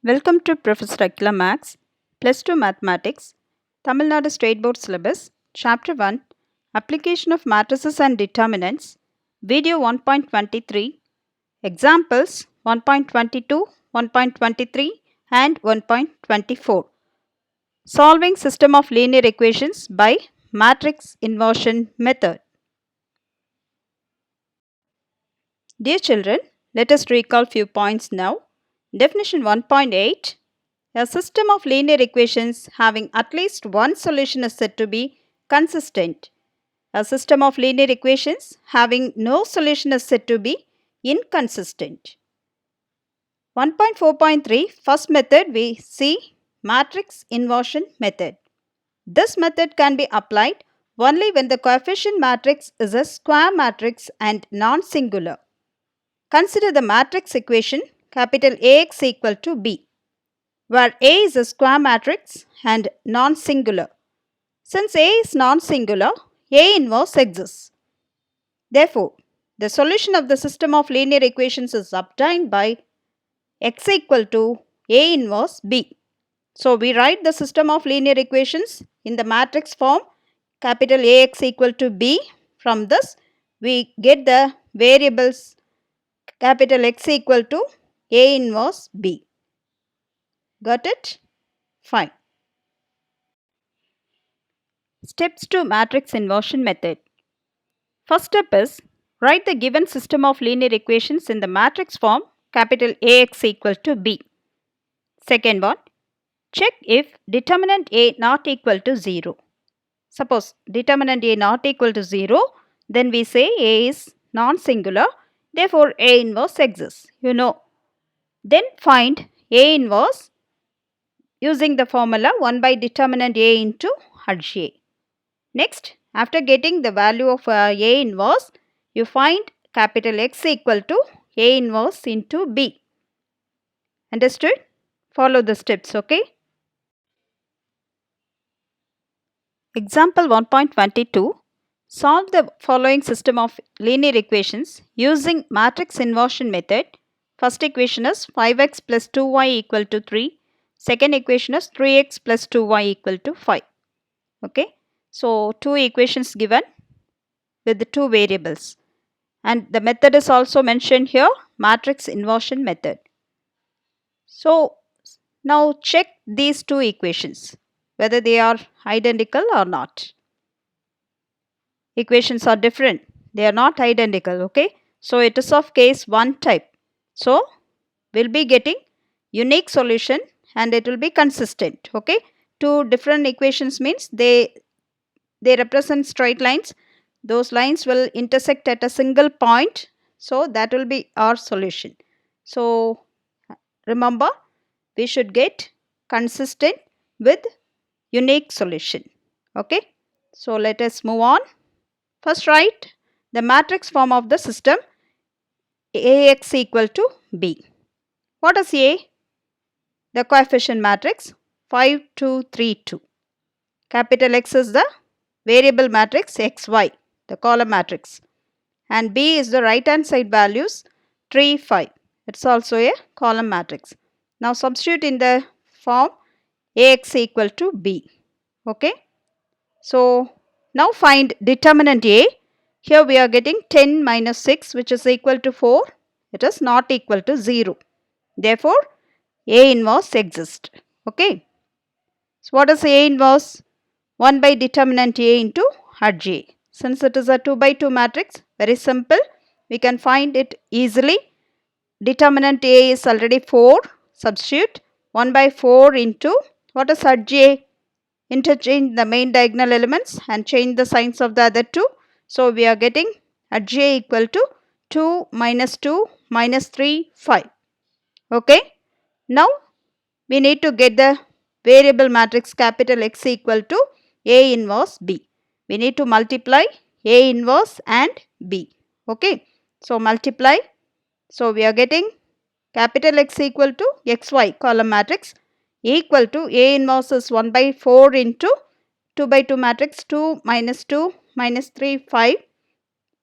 Welcome to Professor Akila Max, Plus 2 Mathematics, Tamil Nadu State Board Syllabus, Chapter 1, Application of Matrices and Determinants, Video 1.23, Examples 1.22, 1.23 and 1.24. Solving System of Linear Equations by Matrix Inversion Method. Dear children, let us recall few points now. Definition 1.8. A system of linear equations having at least one solution is said to be consistent. A system of linear equations having no solution is said to be inconsistent. 1.4.3 First method we see matrix inversion method. This method can be applied only when the coefficient matrix is a square matrix and non-singular. Consider the matrix equation capital AX equal to B, where A is a square matrix and non-singular. Since A is non-singular, A inverse exists. Therefore, the solution of the system of linear equations is obtained by x equal to A inverse B. So, we write the system of linear equations in the matrix form capital AX equal to B. From this, we get the variables capital X equal to A inverse B. Got it? Fine. Steps to matrix inversion method. First step is write the given system of linear equations in the matrix form capital AX equal to B. Second one, check if determinant A not equal to 0. Suppose determinant A not equal to 0, then we say A is non-singular, therefore A inverse exists. You know. Then find A inverse using the formula 1 by determinant A into HA. Next, after getting the value of A inverse, you find capital X equal to A inverse into B. Understood? Follow the steps, okay? Example 1.22. Solve the following system of linear equations using matrix inversion method. First equation is 5x plus 2y equal to 3. Second equation is 3x plus 2y equal to 5. Okay. So, two equations given with the two variables. And the method is also mentioned here, matrix inversion method. So, now check these two equations, whether they are identical or not. Equations are different. They are not identical, okay. So, it is of case 1 type. So, we will be getting unique solution and it will be consistent, okay. Two different equations means they represent straight lines. Those lines will intersect at a single point. So, that will be our solution. So, remember we should get consistent with unique solution. Okay. So, let us move on. First write the matrix form of the system AX equal to B. What is A? The coefficient matrix 5, 2, 3, 2. Capital X is the variable matrix XY, the column matrix. And B is the right hand side values 3, 5. It is also a column matrix. Now substitute in the form AX equal to B. Okay. So now find determinant A. Here we are getting 10 minus 6 which is equal to 4. It is not equal to 0. Therefore, A inverse exists. Okay. So what is A inverse? 1 by determinant A into HJ. Since it is a 2 by 2 matrix, very simple. We can find it easily. Determinant A is already 4. Substitute 1 by 4 into what is HJ? Interchange the main diagonal elements and change the signs of the other two. So, we are getting HJ equal to 2 minus 2 minus 3, 5. Okay. Now, we need to get the variable matrix capital X equal to A inverse B. We need to multiply A inverse and B. Okay. So, multiply. So, we are getting capital X equal to XY column matrix equal to A inverse is 1 by 4 into 2 by 2 matrix 2 minus 3 5.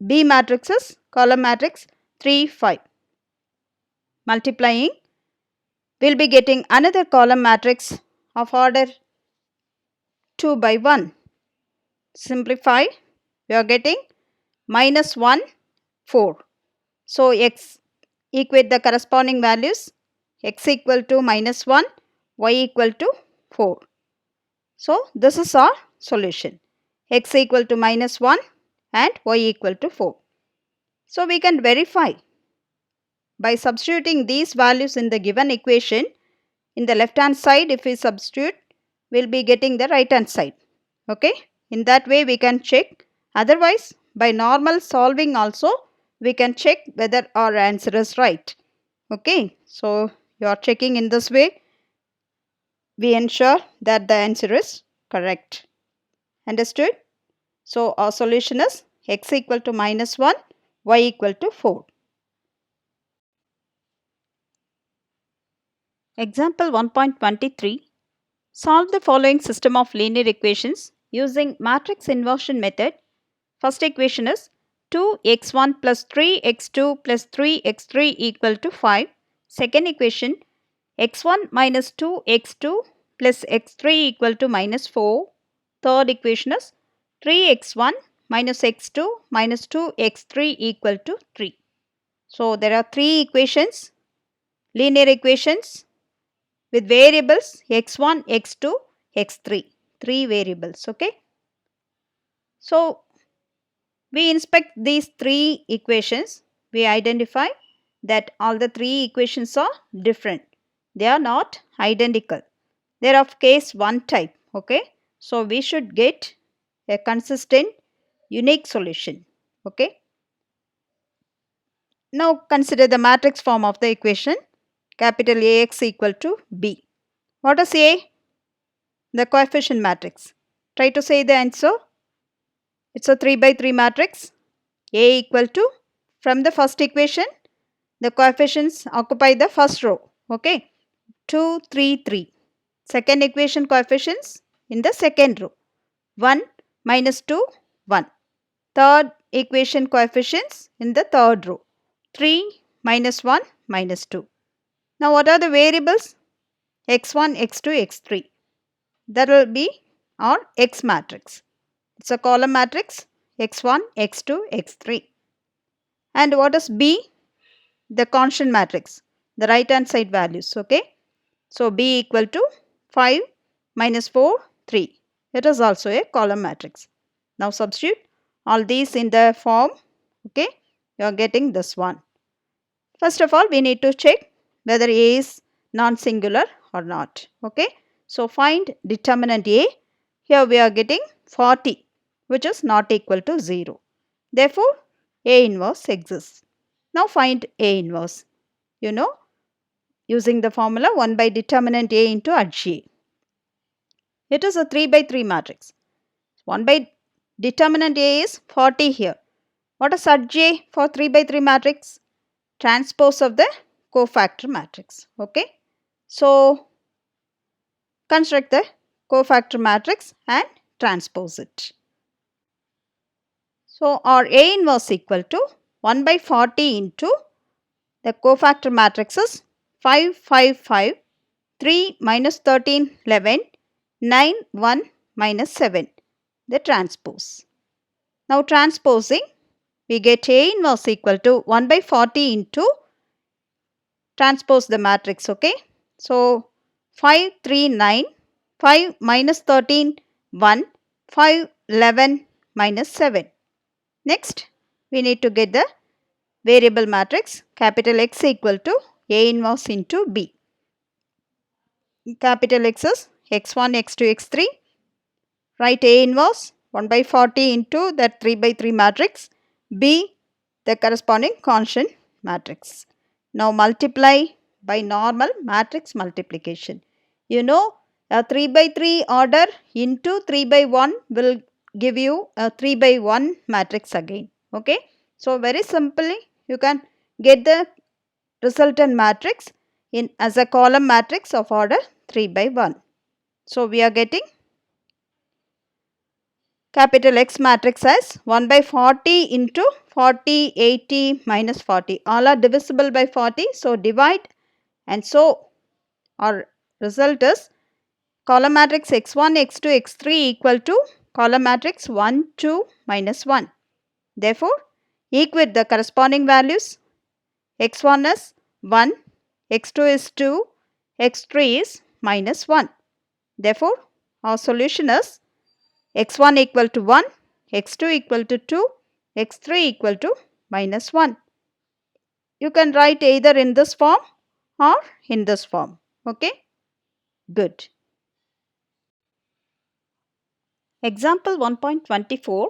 B matrix is column matrix 3 5. Multiplying we'll be getting another column matrix of order 2 by 1. Simplify, we are getting -1, 4. So x equate the corresponding values, x equal to -1, y equal to 4. So this is our solution, x equal to -1 and y equal to 4. So we can verify by substituting these values in the given equation. In the left hand side, if we substitute, we will be getting the right hand side. Okay, in that way we can check. Otherwise, by normal solving also we can check whether our answer is right. Okay, so you are checking in this way, we ensure that the answer is correct. Understood? So our solution is x equal to -1, y equal to 4. Example 1.23. Solve the following system of linear equations using matrix inversion method. First equation is 2x1 plus 3x2 plus 3x3 equal to 5. Second equation, x1 minus 2x2 plus x3 equal to -4. Third equation is 3x1 minus x2 minus 2x3 equal to 3. So there are three equations, linear equations with variables x1, x2, x3. Three variables. Okay. So we inspect these three equations. We identify that all the three equations are different. They are not identical. They are of case 1 type. Okay. So we should get a consistent, unique solution. Okay. Now consider the matrix form of the equation. Capital AX equal to B. What is A? The coefficient matrix. Try to say the answer. It's a 3 by 3 matrix. A equal to, from the first equation, the coefficients occupy the first row. Okay. 2, 3, 3. Second equation coefficients in the second row. 1 minus 2, 1. Third equation coefficients in the third row. 3 minus 1 minus 2. Now what are the variables? x1, x2, x3. That will be our X matrix. It's a column matrix x1, x2, x3. And what is B? The constant matrix, the right hand side values. Okay. So B equal to 5 minus 4, 3. It is also a column matrix. Now substitute all these in the form. Okay. You are getting this one. First of all, we need to check whether A is non-singular or not. Okay. So find determinant A. Here we are getting 40, which is not equal to 0. Therefore, A inverse exists. Now find A inverse. You know, using the formula 1 by determinant A into adj. It is a 3 by 3 matrix. 1 by determinant A is 40 here. What is adj for 3 by 3 matrix? Transpose of the cofactor matrix. Okay. So construct the cofactor matrix and transpose it. So our A inverse equal to 1 by 40 into the cofactor matrix is 5, 5, 5, 3 minus 13, 11, 9, 1 minus 7, the transpose. Now transposing, we get A inverse equal to 1 by 40 into transpose the matrix. Okay. So 5, 3, 9, 5 minus 13, 1, 5, 11 minus 7. Next, we need to get the variable matrix capital X equal to A inverse into B. Capital X is x1, x2, x3. Write A inverse 1 by 40 into that 3 by 3 matrix. B, the corresponding constant matrix. Now multiply by normal matrix multiplication. You know, a 3 by 3 order into 3 by 1 will give you a 3 by 1 matrix again. Okay. So very simply you can get the resultant matrix in as a column matrix of order 3 by 1. So we are getting capital X matrix as 1 by 40 into 40, 80 minus 40. All are divisible by 40. So divide, and so Our result is column matrix x1, x2, x3 equal to column matrix 1, 2, minus 1. Therefore, equate the corresponding values. x1 is 1, x2 is 2, x3 is minus 1. Therefore, our solution is x1 equal to 1, x2 equal to 2, x3 equal to minus 1. You can write either in this form or in this form. Okay? Good. Example 1.24.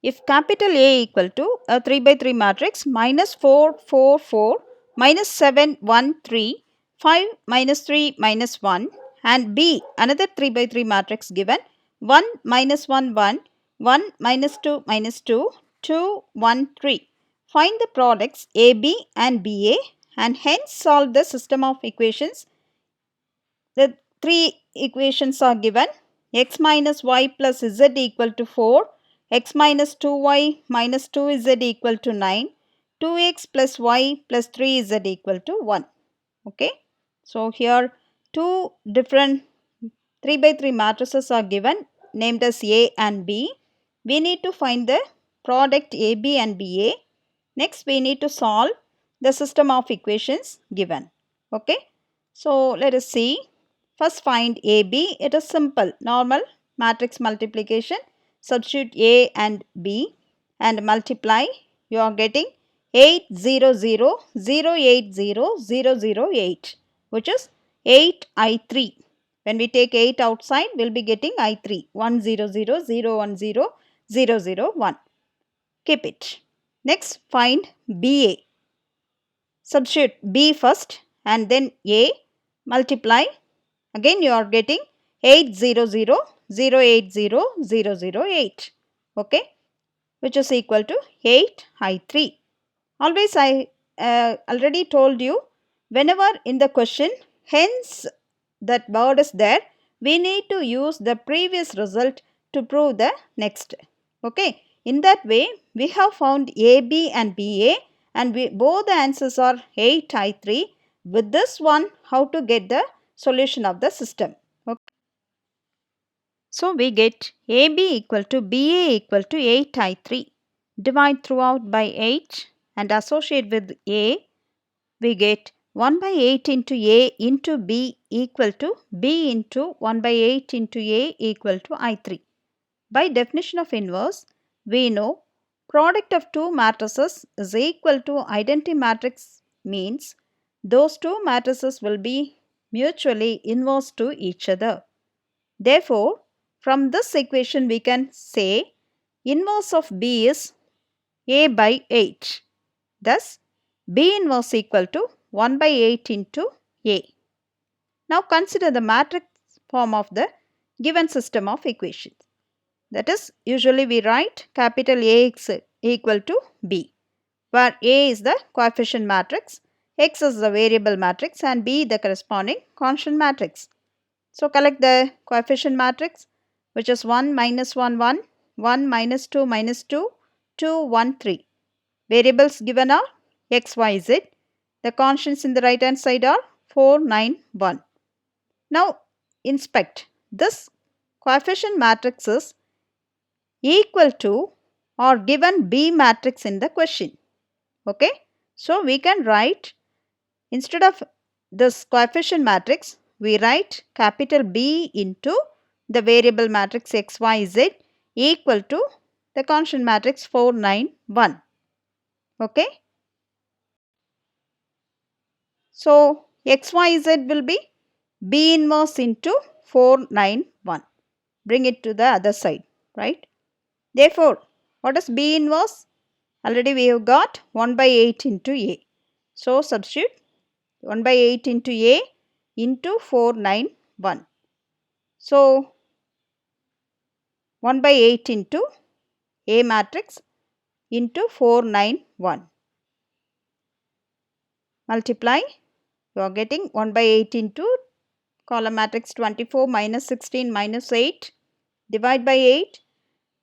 If capital A equal to a 3 by 3 matrix minus 4, 4, 4, minus 7, 1, 3, 5, minus 3, minus 1 and B another 3 by 3 matrix given 1, minus 1, 1, 1, minus 2, minus 2, 2, 1, 3. Find the products AB and BA and hence solve the system of equations. The three equations are given. X minus y plus z equal to 4, x minus 2y minus 2z equal to 9, 2x plus y plus 3z equal to 1. Okay. So, here two different 3 by 3 matrices are given named as A and B. We need to find the product AB and BA. Next, we need to solve the system of equations given. Okay. So, let us see. First find AB. It is simple, normal matrix multiplication. Substitute A and B and multiply. You are getting 800,080,008, which is 8I3. When we take 8 outside, we will be getting I3, 100,010,001. Keep it. Next, find BA. Substitute B first and then A, multiply. Again you are getting 800,080,008, okay, which is equal to 8I3. Always I already told you, whenever in the question hence that word is there, we need to use the previous result to prove the next. Okay, in that way we have found AB and BA and both the answers are 8I3. With this one, how to get the solution of the system. Okay. So, we get AB equal to BA equal to 8I3. Divide throughout by 8 and associate with A. We get 1 by 8 into A into B equal to B into 1 by 8 into A equal to I3. By definition of inverse, we know product of two matrices is equal to identity matrix, means those two matrices will be mutually inverse to each other. Therefore, from this equation we can say inverse of B is A by 8. Thus, B inverse equal to 1 by 8 into A. Now consider the matrix form of the given system of equations. That is, usually we write capital AX equal to B, where A is the coefficient matrix, X is the variable matrix and B the corresponding constant matrix. So, collect the coefficient matrix, which is 1, minus 1, 1, 1, minus 2, minus 2, 2, 1, 3. Variables given are x, y, z. The constants in the right hand side are 4, 9, 1. Now, inspect. This coefficient matrix is equal to or given B matrix in the question. Okay. So, we can write, instead of this coefficient matrix, we write capital B into the variable matrix x, y, z equal to the constant matrix 4, 9, 1. Okay. So, x, y, z will be B inverse into 4, 9, 1. Bring it to the other side, right. Therefore, what is B inverse? Already we have got 1 by 8 into A. So, substitute 1 by 8 into A into 4, 9, 1. So, 1 by 8 into A matrix into 4, 9, 1. Multiply, you are getting 1 by 8 into column matrix 24 minus 16 minus 8. Divide by 8,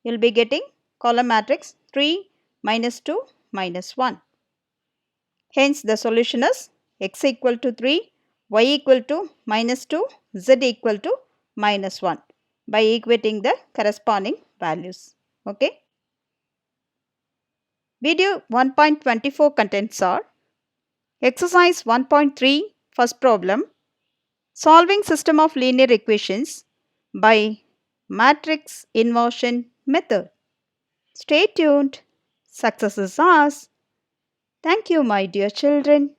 you will be getting column matrix 3 minus 2 minus 1. Hence, the solution is x equal to 3, y equal to minus 2, z equal to minus 1 by equating the corresponding values. Okay. Video 1.24 contents are exercise 1.3 first problem, solving system of linear equations by matrix inversion method. Stay tuned. Success is ours. Thank you, my dear children.